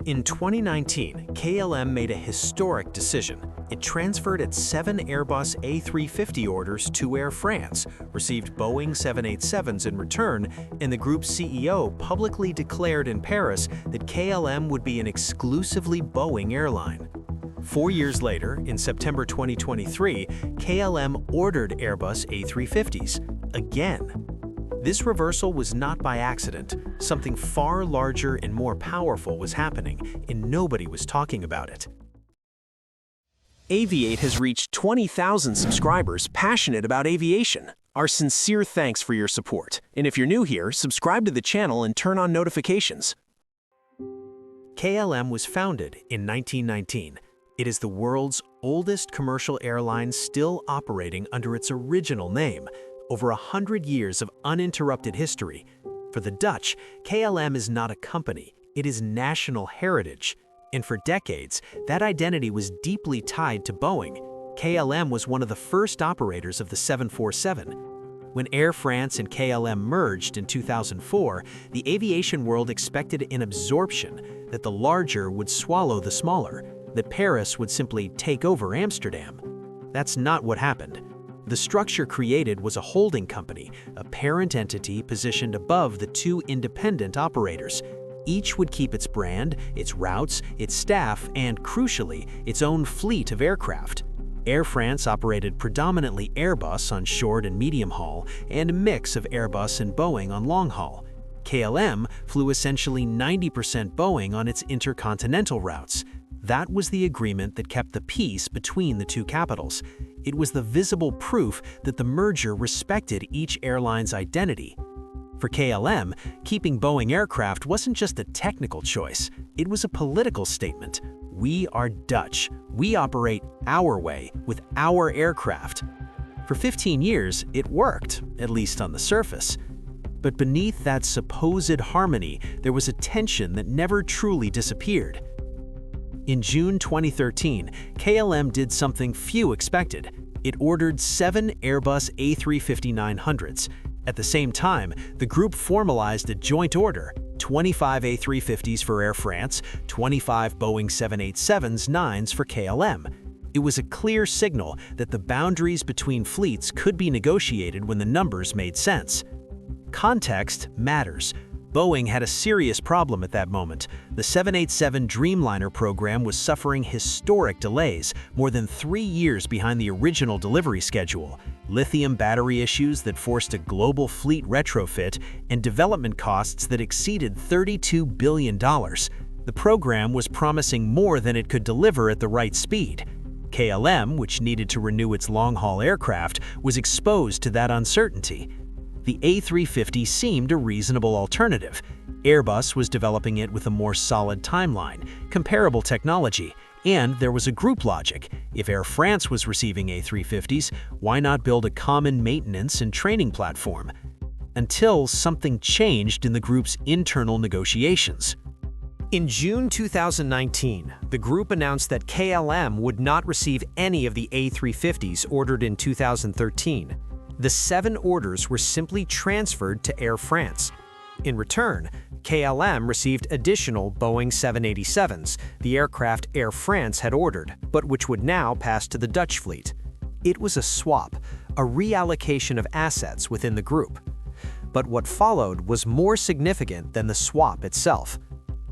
In 2019, KLM made a historic decision. It transferred its 7 Airbus A350 orders to Air France, received Boeing 787s in return, and the group's CEO publicly declared in Paris that KLM would be an exclusively Boeing airline. 4 years later, in September 2023, KLM ordered Airbus A350s again. This reversal was not by accident. Something far larger and more powerful was happening, and nobody was talking about it. Aviate has reached 20,000 subscribers passionate about aviation. Our sincere thanks for your support. And if you're new here, subscribe to the channel and turn on notifications. KLM was founded in 1919. It is the world's oldest commercial airline still operating under its original name. Over 100 years of uninterrupted history. For the Dutch, KLM is not a company, it is national heritage. And for decades, that identity was deeply tied to Boeing. KLM was one of the first operators of the 747. When Air France and KLM merged in 2004, the aviation world expected an absorption, that the larger would swallow the smaller, that Paris would simply take over Amsterdam. That's not what happened. The structure created was a holding company, a parent entity positioned above the two independent operators. Each would keep its brand, its routes, its staff, and, crucially, its own fleet of aircraft. Air France operated predominantly Airbus on short and medium haul, and a mix of Airbus and Boeing on long haul. KLM flew essentially 90% Boeing on its intercontinental routes. That was the agreement that kept the peace between the two capitals. It was the visible proof that the merger respected each airline's identity. For KLM, keeping Boeing aircraft wasn't just a technical choice, it was a political statement. We are Dutch. We operate our way, with our aircraft. For 15 years, it worked, at least on the surface. But beneath that supposed harmony, there was a tension that never truly disappeared. In June 2013, KLM did something few expected. It ordered 7 Airbus A350-900s. At the same time, the group formalized a joint order, 25 A350s for Air France, 25 Boeing 787-9s for KLM. It was a clear signal that the boundaries between fleets could be negotiated when the numbers made sense. Context matters. Boeing had a serious problem at that moment. The 787 Dreamliner program was suffering historic delays, more than 3 years behind the original delivery schedule, lithium battery issues that forced a global fleet retrofit, and development costs that exceeded $32 billion. The program was promising more than it could deliver at the right speed. KLM, which needed to renew its long-haul aircraft, was exposed to that uncertainty. The A350 seemed a reasonable alternative. Airbus was developing it with a more solid timeline, comparable technology, and there was a group logic. If Air France was receiving A350s, why not build a common maintenance and training platform? Until something changed in the group's internal negotiations. In June 2019, the group announced that KLM would not receive any of the A350s ordered in 2013. The 7 orders were simply transferred to Air France. In return, KLM received additional Boeing 787s, the aircraft Air France had ordered, but which would now pass to the Dutch fleet. It was a swap, a reallocation of assets within the group. But what followed was more significant than the swap itself.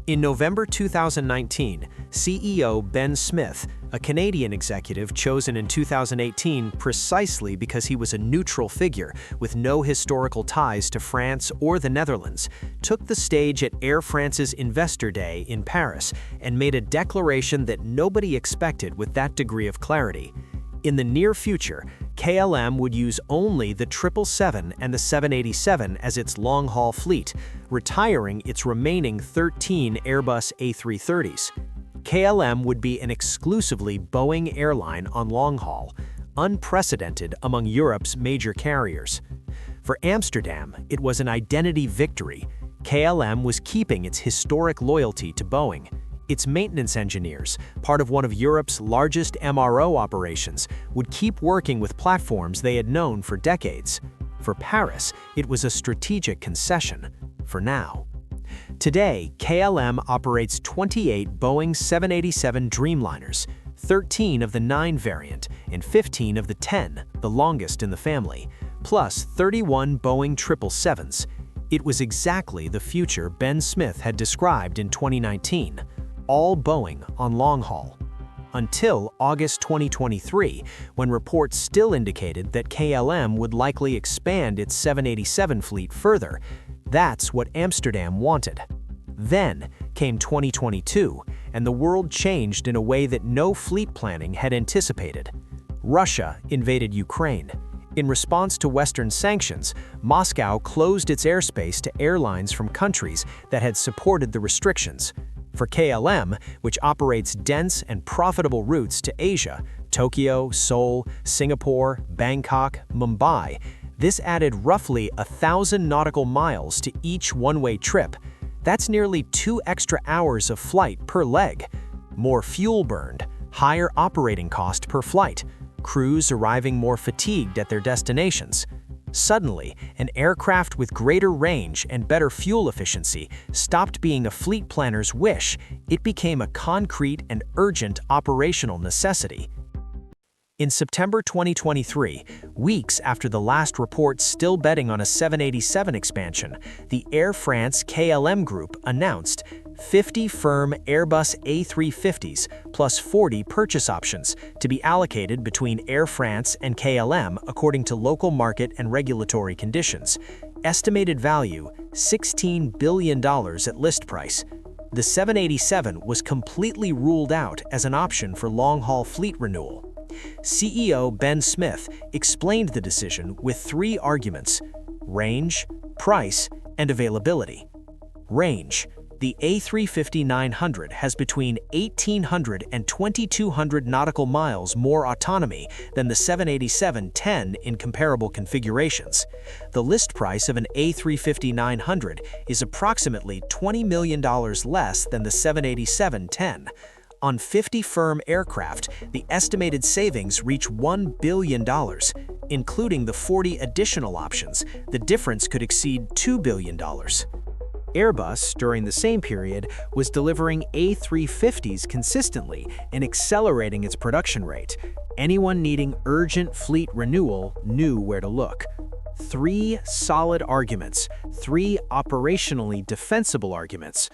In November 2019, CEO Ben Smith, a Canadian executive chosen in 2018 precisely because he was a neutral figure with no historical ties to France or the Netherlands, took the stage at Air France's Investor Day in Paris and made a declaration that nobody expected with that degree of clarity. In the near future, KLM would use only the 777 and the 787 as its long-haul fleet, retiring its remaining 13 Airbus A330s. KLM would be an exclusively Boeing airline on long-haul, unprecedented among Europe's major carriers. For Amsterdam, it was an identity victory. KLM was keeping its historic loyalty to Boeing. Its maintenance engineers, part of one of Europe's largest MRO operations, would keep working with platforms they had known for decades. For Paris, it was a strategic concession, for now. Today, KLM operates 28 Boeing 787 Dreamliners, 13 of the 9 variant, and 15 of the 10, the longest in the family, plus 31 Boeing 777s. It was exactly the future Ben Smith had described in 2019, all Boeing on long haul. Until August 2023, when reports still indicated that KLM would likely expand its 787 fleet further. That's what Amsterdam wanted. Then came 2022, and the world changed in a way that no fleet planning had anticipated. Russia invaded Ukraine. In response to Western sanctions, Moscow closed its airspace to airlines from countries that had supported the restrictions. For KLM, which operates dense and profitable routes to Asia, Tokyo, Seoul, Singapore, Bangkok, Mumbai, this added roughly 1,000 nautical miles to each one-way trip. That's nearly 2 extra hours of flight per leg. More fuel burned, higher operating cost per flight, crews arriving more fatigued at their destinations. Suddenly, an aircraft with greater range and better fuel efficiency stopped being a fleet planner's wish. It became a concrete and urgent operational necessity. In September 2023, weeks after the last report still betting on a 787 expansion, the Air France-KLM group announced 50 firm Airbus A350s plus 40 purchase options to be allocated between Air France and KLM according to local market and regulatory conditions. Estimated value, $16 billion at list price. The 787 was completely ruled out as an option for long-haul fleet renewal. CEO Ben Smith explained the decision with 3 arguments: range, price, and availability. Range. The A350-900 has between 1,800 and 2,200 nautical miles more autonomy than the 787-10 in comparable configurations. The list price of an A350-900 is approximately $20 million less than the 787-10. On 50 firm aircraft, the estimated savings reach $1 billion. Including the 40 additional options, the difference could exceed $2 billion. Airbus, during the same period, was delivering A350s consistently and accelerating its production rate. Anyone needing urgent fleet renewal knew where to look. 3 solid arguments, 3 operationally defensible arguments.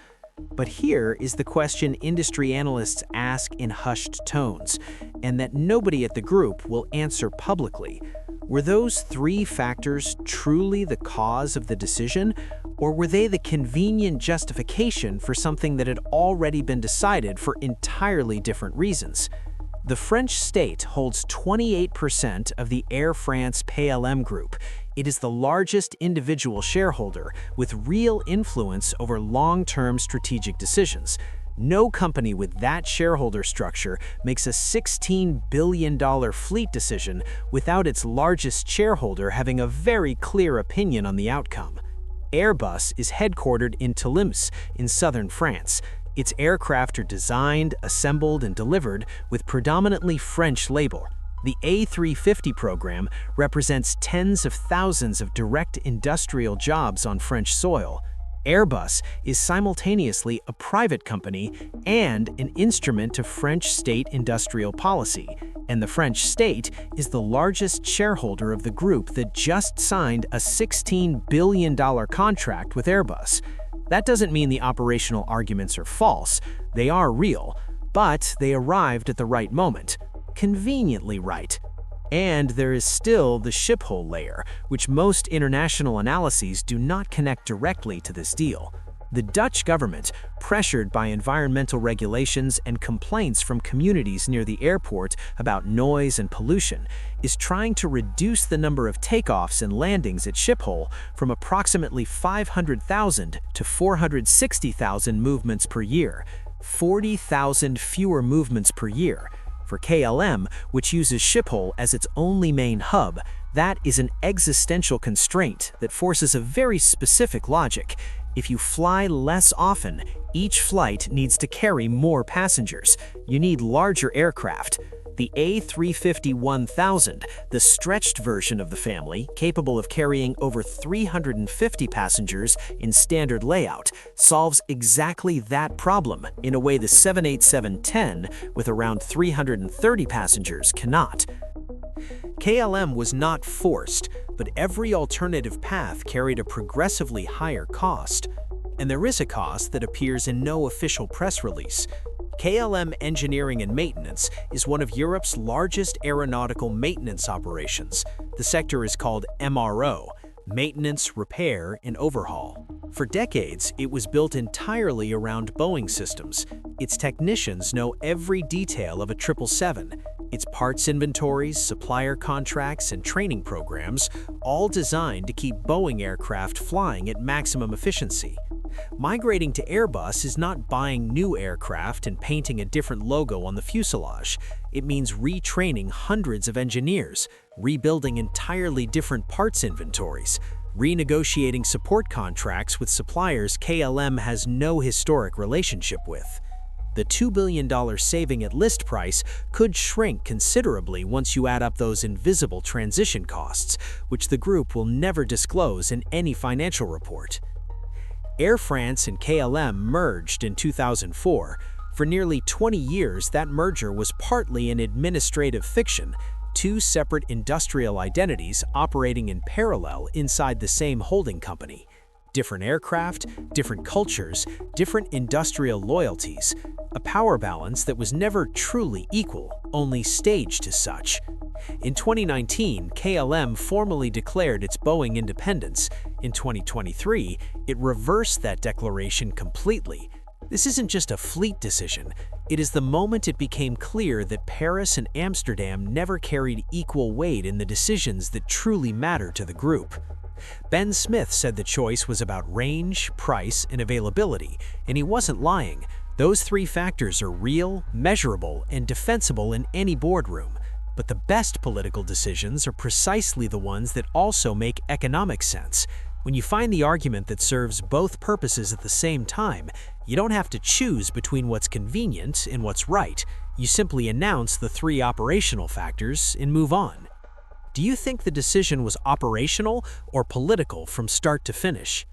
But here is the question industry analysts ask in hushed tones, and that nobody at the group will answer publicly. Were those 3 factors truly the cause of the decision, or were they the convenient justification for something that had already been decided for entirely different reasons? The French state holds 28% of the Air France-KLM group. It is the largest individual shareholder with real influence over long-term strategic decisions. No company with that shareholder structure makes a $16 billion fleet decision without its largest shareholder having a very clear opinion on the outcome. Airbus is headquartered in Toulouse, in southern France. Its aircraft are designed, assembled, and delivered with predominantly French labor. The A350 program represents tens of thousands of direct industrial jobs on French soil. Airbus is simultaneously a private company and an instrument of French state industrial policy, and the French state is the largest shareholder of the group that just signed a $16 billion contract with Airbus. That doesn't mean the operational arguments are false. They are real, but they arrived at the right moment. Conveniently right. And there is still the Schiphol layer, which most international analyses do not connect directly to this deal. The Dutch government, pressured by environmental regulations and complaints from communities near the airport about noise and pollution, is trying to reduce the number of takeoffs and landings at Schiphol from approximately 500,000 to 460,000 movements per year, 40,000 fewer movements per year. For KLM, which uses Schiphol as its only main hub, that is an existential constraint that forces a very specific logic. If you fly less often, each flight needs to carry more passengers. You need larger aircraft. The A350-1000, the stretched version of the family, capable of carrying over 350 passengers in standard layout, solves exactly that problem in a way the 787-10, with around 330 passengers, cannot. KLM was not forced, but every alternative path carried a progressively higher cost. And there is a cost that appears in no official press release. KLM Engineering and Maintenance is one of Europe's largest aeronautical maintenance operations. The sector is called MRO, Maintenance, Repair, and Overhaul. For decades, it was built entirely around Boeing systems. Its technicians know every detail of a 777. Its parts inventories, supplier contracts, and training programs, all designed to keep Boeing aircraft flying at maximum efficiency. Migrating to Airbus is not buying new aircraft and painting a different logo on the fuselage. It means retraining hundreds of engineers, rebuilding entirely different parts inventories, renegotiating support contracts with suppliers KLM has no historic relationship with. The $2 billion saving at list price could shrink considerably once you add up those invisible transition costs, which the group will never disclose in any financial report. Air France and KLM merged in 2004. For nearly 20 years, that merger was partly an administrative fiction, two separate industrial identities operating in parallel inside the same holding company. Different aircraft, different cultures, different industrial loyalties, a power balance that was never truly equal, only staged as such. In 2019, KLM formally declared its Boeing independence. In 2023, it reversed that declaration completely. This isn't just a fleet decision. It is the moment it became clear that Paris and Amsterdam never carried equal weight in the decisions that truly matter to the group. Ben Smith said the choice was about range, price, and availability, and he wasn't lying. Those three factors are real, measurable, and defensible in any boardroom. But the best political decisions are precisely the ones that also make economic sense. When you find the argument that serves both purposes at the same time, you don't have to choose between what's convenient and what's right. You simply announce the three operational factors and move on. Do you think the decision was operational or political from start to finish?